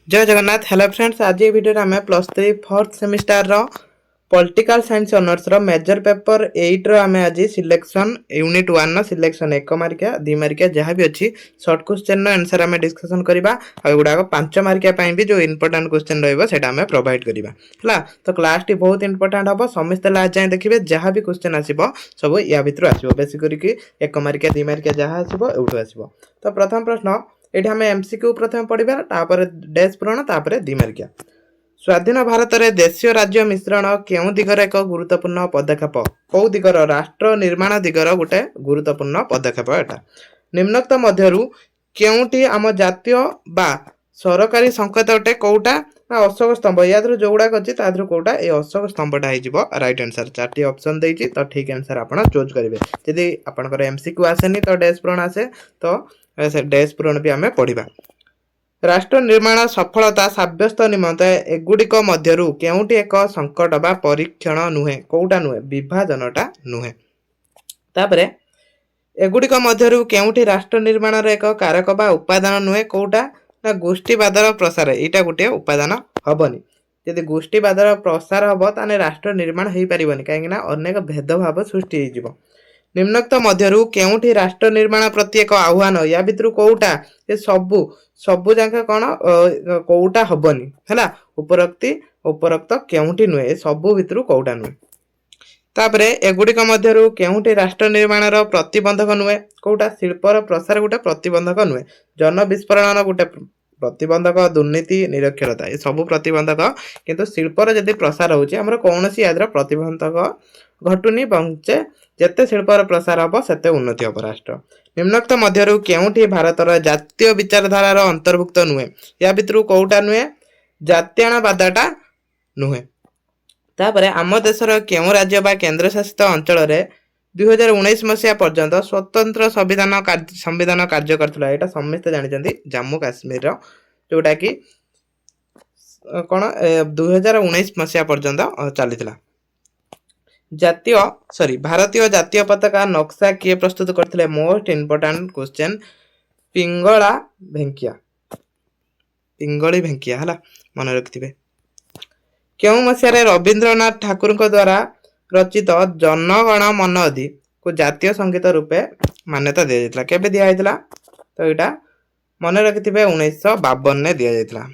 जय Jagannath. Hello friends, आज ये वीडियो आम +3 fourth semester political science honours major paper 8 आम आज सिलेक्शन यूनिट 1 सिलेक्शन 1 मार्किया 2 मार्किया जहाँ भी अच्छी सर्ट क्वेश्चन आंसर आम डिस्कसन करवा गुड़ाक 5 मार्किया भी जो इंपोर्टाट क्वेश्चन रहा प्रोवाइड करवा तो क्लास टी बहुत इंपोर्टाट हम समस्ते लास्ट जाए देखिए जहाँ भी क्वेश्चन आसो सब या भितर आसो बेस करके 1 मार्किया 2 मार्किया जहाँ आसो एवठू आसो। तो प्रथम प्रश्न ये आम एमसीक्यू प्रथम पढ़ा तापर डैश पूरण तापर 2 मार्किया। स्वाधीन भारत में देशीय राज्य मिश्रण क्यों दिगर एक गुरुत्वपूर्ण पदक्षेप कौ दिगर राष्ट्र निर्माण दिगर गोटे गुरुत्वपूर्ण पदक्षेप एटा निम्नोक्त मध्यरु क्योंटी आम जातीय बा सरकारी संकेत अटे कौटा ना अशोक स्तंभ या जो गुड़ाक अच्छी तादर कौटा ये अशोक स्तंभटा हो रईट आंसर। 4टी ऑप्शन देती तो ठीक आंसर आप चूज करेंगे। जदि आपंकर एमसीक्यू आसेनी तो डैश पूरण आसे तो डैश पूरण भी आम पढ़ा। राष्ट्र निर्माण सफलता सब्यस्त निमंते एगुड़िक मध्यरु केउटी एक संकट बा परीक्षण नुहे कौटा नुहे विभाजनटा नुहे। तापरे एगुड़िक मध्यरु केउटी राष्ट्र निर्माण एक कारक बा उपादान नुहे कौटा ना गोष्ठीवादर प्रसार एटा गोटे उपादान हबनी। यदि गोष्ठीवादर प्रसार हम ताने राष्ट्र निर्माण हो पारिबनी कहीं अनेक भेदभाव सृष्टि हो। निम्नोक्त मध्यरु केउठी राष्ट्र निर्माण प्रति एक आह्वान या भितर कौटा ये सबू सबू जाक कौन कौटा हबनी है उपरोक्त केउठी नुहे सबू भितर कौटा नुहे। तापरे एगुड़िक मध्यरु केउठी राष्ट्र निर्माण प्रतिबंधक नुहे कौटा शिल्पर प्रसार गोटे प्रतिबंधक नुहे जन विस्फोरण गोटे प्रतिबंधक दुर्नीति निरक्षरता ये सब प्रतिबंधक किंतु शिल्पर जदि प्रसार होची हमर कोनोसी यादर प्रतिबंधक घटुनी बंचे जेते शिल्पर प्रसार हम सेते उन्नति हम राष्ट्र। निम्नोक्त मध्यरु केउठी भारतर जातीय विचारधारार अंतर्भुक्त नुहे या भितर कौटा नुहे जातीयतावादटा नुहे। तापरे आम देशर केउ राज्य बा केंद्र शासित अंचल 2019 मसीहा पर्यंत स्वतंत्र संविधान कार्य करथिला एटा समस्त जानिचंदी जम्मू काश्मीर जोटा कि कौन 2019 मसीहा पर्यंत चलीथिला। भारतीय जातीय पताका नक्शा किए प्रस्तुत करथिले मोस्ट इंपोर्टेंट क्वेश्चन पिंगली भेंकिया है मन रखिथे। क्यों मसीह रवींद्रनाथ ठाकुर द्वारा रचित जनगण मन अधि को जातीय संगीत रूपे मान्यता दि जाइतिला केबे दिया जाइतिला तो यहाँ मन रखिथे 1952 दि जाइतिला।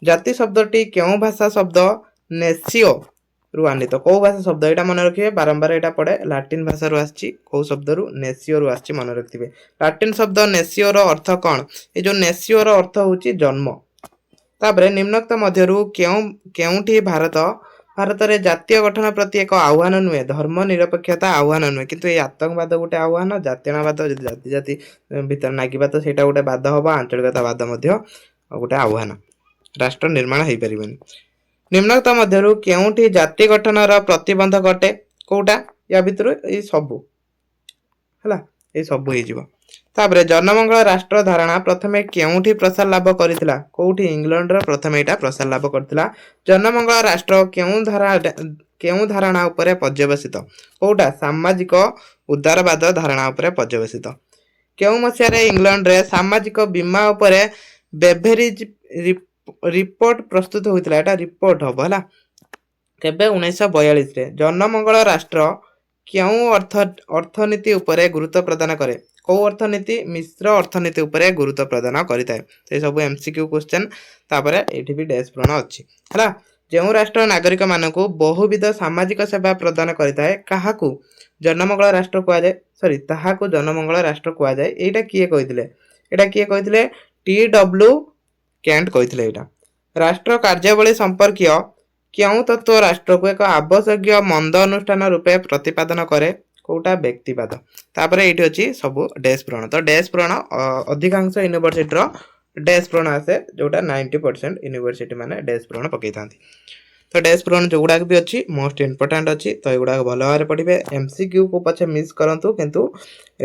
जाति शब्दटी क्यों भाषा शब्द नेसियो रु आनित कौ भाषा शब्द यहाँ मन रखिए बारंबार यहाँ पड़े लाटिन भाषा रु आछि कौ शब्द रु नेसियो रु आछि मन रखिथे। लाटिन शब्द नेसियो रो अर्थ कौन ये जो नेसियो रो अर्थ होची जन्म। तापरे निम्नोक्त मध्यरु केउठी भारत रे जातीय गठन प्रति एक आह्वान नुहे धर्म निरपेक्षता आह्वान नुहे किंतु ये आतंकवाद गोटे आह्वान जातीयतावाद जाति जाति भीतर नागिबा तो सेटा गोटे बाध हम आंचलिकतावाद गोटे आह्वान राष्ट्र निर्माण हो पारिबनी। निम्नोक्त मध्यरु केउठी जाति गठनर प्रतिबंधक अटे कौटा या भितर ये सबू है ये सबू हो। तापरे जनमंगल राष्ट्र धारणा प्रथमे केउठी प्रसार लाभ करितला कोउठी इंग्लैंड रो प्रथमे एटा प्रसार लाभ करथिला। जनमंगल राष्ट्र केउ धारणा उपरे पर्यवसित कोउटा सामाजिक उदारवाद धारणा उपरे पर्यवसित। केउ मसिया रे इंग्लैंड रे सामाजिक बीमा उपरे बेभेरिज रिपोर्ट प्रस्तुत होइतला एटा रिपोर्ट हबो हला केबे 1942 रे। जनमंगल राष्ट्र केउ अर्थनीति उपरे गुरुत्व प्रदान करे कौ अर्थनीति मिश्र अर्थनीति उपरे गुरुत्व प्रदान करिताय से सब एमसीक्यू क्वेश्चन। तापरे एठी भी डैश पूर्ण अछि हला जेउ राष्ट्र नागरिक मानकु बहुविध सामाजिक सेवा प्रदान करिताय काहाकू जनमंगल राष्ट्र कुआ जाय ताहाकू जनमंगल राष्ट्र कुआ जाय। एटा किए कहिथिले टी.डब्ल्यू. कैंट कहिथिले। एटा राष्ट्र कार्यावली संपर्कीय क्यों तत्व राष्ट्र को एक आवश्यक मंद अनुष्ठान रूपे प्रतिपादन करे कौटा व्यक्तिवाद। तापरे एठी अछि सब डैश पूरण तो डैश पूरण अधिकांश यूनिवर्सिटी डैश पूरण आसे जोटा 90% यूनिवर्सिटी माने डैश पूरण पकई थांती। तो डैश पूरण जो गुडाक भी अच्छी मोस्ट इंपोर्टेंट अच्छी तो एगुड़ा भल भाव पढ़े। एमसीक्यू को पछे मिस करंतु किंतु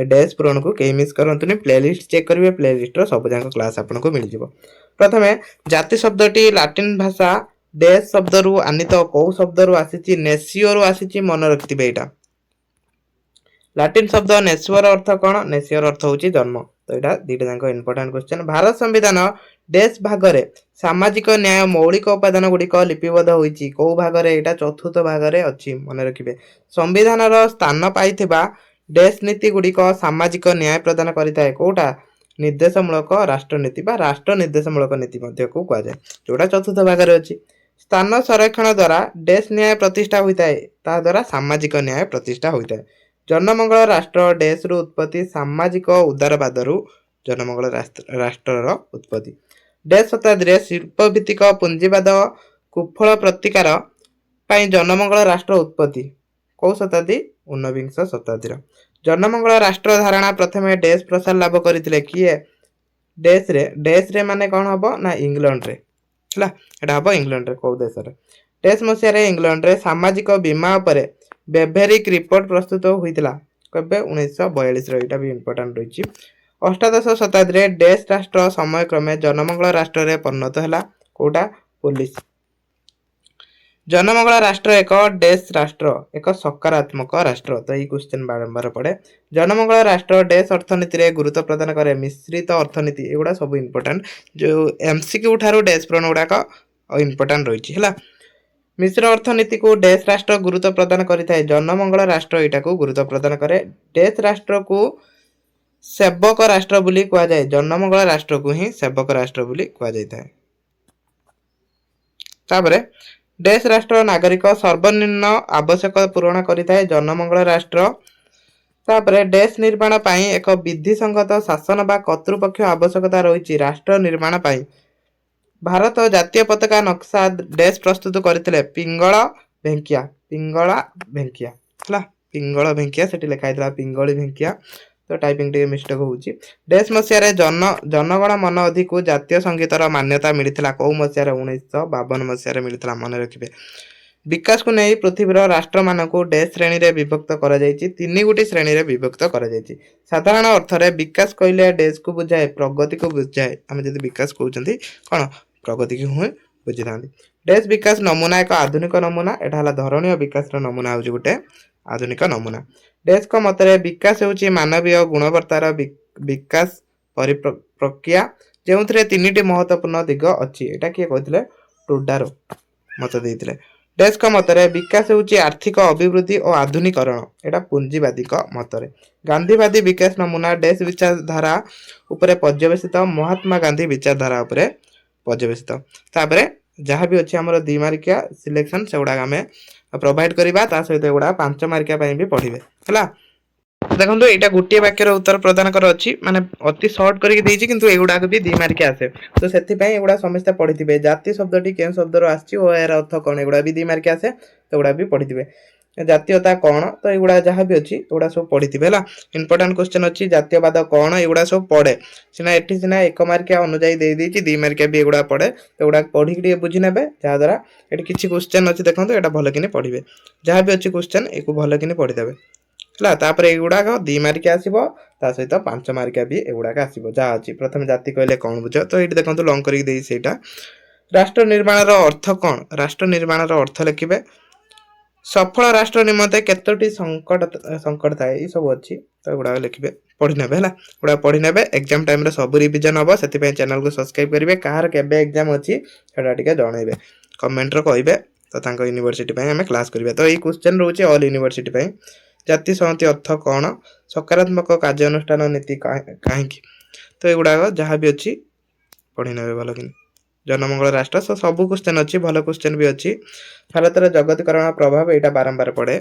डैश पूरण को कहीं मिस करंतुनी प्लेलिस्ट चेक करेंगे प्लेलिस्ट सब जाक क्लास आपको मिल जाव। प्रथमे जाति शब्दटी लाटिन भाषा डैश शब्द रु आनित कौ शब्द रु आसी नेसियो रु आसी मन रखिथे। यहाँ लाटिन शब्द नेसियोर अर्थ कौन नेसियोर अर्थ होची जन्म तो यहाँ दुईटा जाक इंपोर्टेंट क्वेश्चन। भारत संविधान ଡେସ୍ ଭାଗରେ ସାମାଜିକ ନ୍ୟାୟ ମୌଳିକ ଉପାଦାନ ଗୁଡ଼ିକ ଲିପିବଦ୍ଧ ହୋଇଛି। କୋଉ ଭାଗରେ? ଏଇଟା ଚତୁର୍ଥ ଭାଗରେ ଅଛି, ମନେ ରଖିବେ। ସମ୍ବିଧାନର ସ୍ଥାନ ପାଇଥିବା ଡେସ୍ ନୀତି ଗୁଡ଼ିକ ସାମାଜିକ ନ୍ୟାୟ ପ୍ରଦାନ କରିଥାଏ। କୋଉଟା? ନିର୍ଦ୍ଦେଶମୂଳକ ରାଷ୍ଟ୍ରନୀତି ବା ରାଷ୍ଟ୍ର ନିର୍ଦ୍ଦେଶମୂଳକ ନୀତି ମଧ୍ୟକୁ କୁହାଯାଏ, ଯୋଉଟା ଚତୁର୍ଥ ଭାଗରେ ଅଛି। ସ୍ଥାନ ସଂରକ୍ଷଣ ଦ୍ୱାରା ଡେସ୍ ନ୍ୟାୟ ପ୍ରତିଷ୍ଠା ହୋଇଥାଏ, ତାହା ଦ୍ୱାରା ସାମାଜିକ ନ୍ୟାୟ ପ୍ରତିଷ୍ଠା ହୋଇଥାଏ। ଜନମଙ୍ଗଳ ରାଷ୍ଟ୍ର ଡେସ୍ରୁ ଉତ୍ପତ୍ତି, ସାମାଜିକ ଉଦାରବାଦରୁ ଜନମଙ୍ଗଳ ରାଷ୍ଟ୍ରର ଉତ୍ପତ୍ତି। ଡେସ୍ ଶତାବ୍ଦୀରେ ଶିଳ୍ପଭିତ୍ତିକ ପୁଞ୍ଜିବାଦ କୁଫଳ ପ୍ରତିକାର ପାଇଁ ଜନମଙ୍ଗଳ ରାଷ୍ଟ୍ର ଉତ୍ପତ୍ତି। କୋଉ ଶତାବ୍ଦୀ? ଊନବିଂଶ ଶତାବ୍ଦୀର। ଜନମଙ୍ଗଳ ରାଷ୍ଟ୍ର ଧାରଣା ପ୍ରଥମେ ଡେସ୍ ପ୍ରସାର ଲାଭ କରିଥିଲେ। କିଏ? ଡେସ୍ରେ ମାନେ କ'ଣ ହବ ନା ଇଂଲଣ୍ଡରେ ହେଲା, ଏଟା ହବ ଇଂଲଣ୍ଡରେ। କୋଉ ଦେଶରେ? ଡେସ୍ ମସିହାରେ ଇଂଲଣ୍ଡରେ ସାମାଜିକ ବୀମା ଉପରେ ବେଭେରିକ୍ ରିପୋର୍ଟ ପ୍ରସ୍ତୁତ ହୋଇଥିଲା। କେବେ? 1942ର। ଏଇଟା ବି ଇମ୍ପୋର୍ଟାଣ୍ଟ ରହିଛି। ଅଷ୍ଟାଦଶ ଶତାବ୍ଦୀରେ ଡେସ୍ ରାଷ୍ଟ୍ର ସମୟକ୍ରମେ ଜନମଙ୍ଗଳ ରାଷ୍ଟ୍ରରେ ପରିଣତ ହେଲା। କୋଉଟା? ପୋଲିସ। ଜନମଙ୍ଗଳ ରାଷ୍ଟ୍ର ଏକ ଡେସ୍ ରାଷ୍ଟ୍ର, ଏକ ସକାରାତ୍ମକ ରାଷ୍ଟ୍ର। ତ ଏଇ କ୍ୱେଶ୍ଚନ ବାରମ୍ବାର ପଡେ। ଜନମଙ୍ଗଳ ରାଷ୍ଟ୍ର ଡେସ୍ ଅର୍ଥନୀତିରେ ଗୁରୁତ୍ୱ ପ୍ରଦାନ କରେ। ମିଶ୍ରିତ ଅର୍ଥନୀତି, ଏଗୁଡ଼ା ସବୁ ଇମ୍ପୋର୍ଟାଣ୍ଟ। ଯୋଉ MCQ ଠାରୁ ଡେସ୍ ପ୍ରଶ୍ନ ଗୁଡାକ ଇମ୍ପୋର୍ଟାଣ୍ଟ ରହିଛି ହେଲା। ମିଶ୍ର ଅର୍ଥନୀତିକୁ ଡେସ୍ ରାଷ୍ଟ୍ର ଗୁରୁତ୍ୱ ପ୍ରଦାନ କରିଥାଏ। ଜନମଙ୍ଗଳ ରାଷ୍ଟ୍ର ଏଇଟାକୁ ଗୁରୁତ୍ୱ ପ୍ରଦାନ କରେ। ଡେସ୍ ରାଷ୍ଟ୍ରକୁ ସେବକ ରାଷ୍ଟ୍ର ବୋଲି କୁହାଯାଏ। ଜନମଙ୍ଗଳ ରାଷ୍ଟ୍ରକୁ ହିଁ ସେବକ ରାଷ୍ଟ୍ର ବୋଲି କୁହାଯାଇଥାଏ। ତାପରେ ଡେସ୍ ରାଷ୍ଟ୍ର ନାଗରିକ ସର୍ବନିମ୍ନ ଆବଶ୍ୟକ ପୂରଣ କରିଥାଏ। ଜନମଙ୍ଗଳ ରାଷ୍ଟ୍ର। ତାପରେ ଡେସ୍ ନିର୍ମାଣ ପାଇଁ ଏକ ବିଧିସଙ୍ଗତ ଶାସନ ବା କର୍ତ୍ତୃପକ୍ଷ ଆବଶ୍ୟକତା ରହିଛି। ରାଷ୍ଟ୍ର ନିର୍ମାଣ ପାଇଁ ଭାରତ ଜାତୀୟ ପତାକା ନକ୍ସା ଡେସ୍ ପ୍ରସ୍ତୁତ କରିଥିଲେ। ପିଙ୍ଗଳ ଭେଙ୍କିଆ ହେଲା, ପିଙ୍ଗଳ ଭେଙ୍କିଆ ସେଠି ଲେଖା ହେଇଥିଲା ପିଙ୍ଗଳି ଭେଙ୍କିଆ। ତ ଟାଇପିଂ ଟିକେ ମିଷ୍ଟେକ୍ ହେଉଛି। ଡେସ୍ ମସିହାରେ ଜନଗଣ ମନ ଅଧିକୁ ଜାତୀୟ ସଙ୍ଗୀତର ମାନ୍ୟତା ମିଳିଥିଲା। କୋଉ ମସିହାରେ? 1952 ମସିହାରେ ମିଳିଥିଲା, ମନେ ରଖିବେ। ବିକାଶକୁ ନେଇ ପୃଥିବୀର ରାଷ୍ଟ୍ରମାନଙ୍କୁ ଡେସ୍ ଶ୍ରେଣୀରେ ବିଭକ୍ତ କରାଯାଇଛି। 3 ଶ୍ରେଣୀରେ ବିଭକ୍ତ କରାଯାଇଛି। ସାଧାରଣ ଅର୍ଥରେ ବିକାଶ କହିଲେ ଡେସ୍କୁ ବୁଝାଏ, ପ୍ରଗତିକୁ ବୁଝାଏ। ଆମେ ଯଦି ବିକାଶ କହୁଛନ୍ତି କ'ଣ? ପ୍ରଗତିକୁ ହିଁ ବୁଝିଥାନ୍ତି। ଡେସ୍ ବିକାଶ ନମୁନା ଏକ ଆଧୁନିକ ନମୁନା। ଏଟା ହେଲା ଧରଣୀୟ ବିକାଶର ନମୁନା, ହେଉଛି ଗୋଟେ ଆଧୁନିକ ନମୁନା। ଡେସ୍ଙ୍କ ମତରେ ବିକାଶ ହେଉଛି ମାନବୀୟ ଗୁଣବତ୍ତାର ବିକାଶ ପ୍ରକ୍ରିୟା, ଯେଉଁଥିରେ 3ଟି ମହତ୍ୱପୂର୍ଣ୍ଣ ଦିଗ ଅଛି। ଏଟା କିଏ କହିଥିଲେ? ଟୁଡାରୋ ମତ ଦେଇଥିଲେ। ଡେସ୍ଙ୍କ ମତରେ ବିକାଶ ହେଉଛି ଆର୍ଥିକ ଅଭିବୃଦ୍ଧି ଓ ଆଧୁନିକରଣ। ଏଟା ପୁଞ୍ଜିବାଦୀଙ୍କ ମତରେ। ଗାନ୍ଧୀବାଦୀ ବିକାଶ ନମୁନା ଡେସ୍ ବିଚାରଧାରା ଉପରେ ପର୍ଯ୍ୟବେସିତ। ମହାତ୍ମା ଗାନ୍ଧୀ ବିଚାରଧାରା ଉପରେ ପର୍ଯ୍ୟବେସିତ। ତାପରେ ଯାହା ବି ଅଛି ଆମର 2 ମାର୍କିଆ ସିଲେକ୍ସନ, ସେଗୁଡାକ ଆମେ ପ୍ରୋଭାଇଡ କରିବା। ତା ସହିତ ଏଗୁଡା 5 ମାର୍କିଆ ପାଇଁ ବି ପଢିବେ ହେଲା। ଦେଖନ୍ତୁ ଏଇଟା ଗୋଟିଏ ବାକ୍ୟର ଉତ୍ତର ପ୍ରଦାନ କର ଅଛି, ମାନେ ଅତି ସର୍ଟ କରିକି ଦେଇଛି, କିନ୍ତୁ ଏଗୁଡାକ ବି 2 ମାର୍କିଆ ଆସେ। ତ ସେଥିପାଇଁ ଏଗୁଡା ସମସ୍ତେ ପଢିଥିବେ। ଜାତି ଶବ୍ଦଟି କେଉଁ ଶବ୍ଦରୁ ଆସିଛି ଓ ଏହାର ଅର୍ଥ କ'ଣ? ଏଗୁଡା ବି 2 ମାର୍କିଆ ଆସେ, ତ ଏଗୁଡା ବି ପଢିଥିବେ। ଜାତୀୟତା କ'ଣ? ତ ଏଗୁଡା ଯାହା ବି ଅଛି ଏଗୁଡା ସବୁ ପଢିଥିବେ ହେଲା। ଇମ୍ପୋର୍ଟାଣ୍ଟ କ୍ୱେଶ୍ଚନ ଅଛି ଜାତୀୟବାଦ କ'ଣ? ଏଗୁଡା ସବୁ ପଡେ ସିନା, ଏଠି ସିନା 1 ମାର୍କିଆ ଅନୁଯାୟୀ ଦେଇଛି, 2 ମାର୍କିଆ ବି ଏଗୁଡା ପଡେ। ତ ଏଗୁଡା ପଢିକି ଟିକେ ବୁଝି ନେବେ, ଯାହାଦ୍ୱାରା ଏଠି କିଛି କ୍ୱେଶ୍ଚନ ଅଛି ଦେଖନ୍ତୁ, ଏଟା ଭଲ କିନି ପଢିବେ। ଯାହା ବି ଅଛି କ୍ୱେଶ୍ଚନ ଏକୁ ଭଲ କିନି ପଢିଦେବେ ହେଲା। ତାପରେ ଏଗୁଡାକ 2 ମାର୍କିଆ ଆସିବ, ତା ସହିତ 5 ମାର୍କିଆ ବି ଏଗୁଡାକ ଆସିବ। ଯାହା ଅଛି ପ୍ରଥମେ ଜାତି କହିଲେ କ'ଣ ବୁଝ? ତ ଏଇଠି ଦେଖନ୍ତୁ ଲଙ୍ଗ କରିକି ଦେଇଛି ସେଇଟା। ରାଷ୍ଟ୍ର ନିର୍ମାଣର ଅର୍ଥ କ'ଣ? ରାଷ୍ଟ୍ର ନିର୍ମାଣର ଅର୍ଥ ଲେଖିବେ। ସଫଳ ରାଷ୍ଟ୍ର ନିମନ୍ତେ କେତୋଟି ସଂକଟ ଥାଏ, ଏଇ ସବୁ ଅଛି। ତ ଏଗୁଡାକ ଲେଖିବେ, ପଢି ନେବେ ହେଲା। ଏଗୁଡା ପଢି ନେବେ, ଏକ୍ସାମ ଟାଇମରେ ସବୁ ରିଭିଜନ ହବ। ସେଥିପାଇଁ ଚ୍ୟାନେଲକୁ ସବସ୍କ୍ରାଇବ କରିବେ। କାହାର କେବେ ଏକ୍ସାମ ଅଛି ସେଟା ଟିକେ ଜଣେଇବେ, କମେଣ୍ଟରେ କହିବେ। ତ ତାଙ୍କ ୟୁନିଭର୍ସିଟି ପାଇଁ ଆମେ କ୍ଲାସ କରିବା। ତ ଏଇ କ୍ୱେଶ୍ଚନ ରହୁଛି ଅଲ ୟୁନିଭର୍ସିଟି ପାଇଁ। ଜାତି ସଂହତି ଅର୍ଥ କ'ଣ? ସକାରାତ୍ମକ କାର୍ଯ୍ୟାନୁଷ୍ଠାନ ନୀତି କାହିଁକି? ତ ଏଗୁଡାକ ଯାହା ବି ଅଛି ପଢି ନେବେ ଭଲ କିନି। ଜନମଙ୍ଗଳ ରାଷ୍ଟ୍ର ସବୁ କ୍ୱେଶ୍ଚନ ଅଛି, ଭଲ କ୍ୱେଶ୍ଚନ ବି ଅଛି। ଭାରତର ଜଗତୀକରଣ ପ୍ରଭାବ, ଏଇଟା ବାରମ୍ବାର ପଡେ।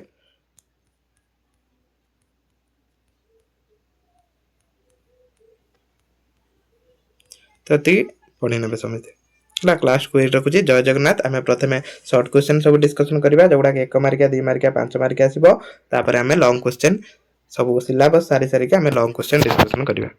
ତ ଏତିକି ପଢି ନେବେ ସମସ୍ତେ ହେଲା। କ୍ଲାସକୁ ଏଇଠି ରଖୁଛି। ଜୟ ଜଗନ୍ନାଥ। ଆମେ ପ୍ରଥମେ ସର୍ଟ କ୍ୱେଶ୍ଚନ ସବୁ ଡିସ୍କସନ କରିବା, ଯୋଉଗୁଡାକ 1 ମାର୍କିଆ 2 ମାର୍କିଆ 5 ମାର୍କିଆ ଆସିବ। ତାପରେ ଆମେ ଲଙ୍ଗ କ୍ୱେଶ୍ଚନ ସବୁ ସିଲାବସ ସାରି ସାରିକି ଆମେ ଲଙ୍ଗ କ୍ୱେଶ୍ଚନ ଡିସ୍କସନ କରିବା।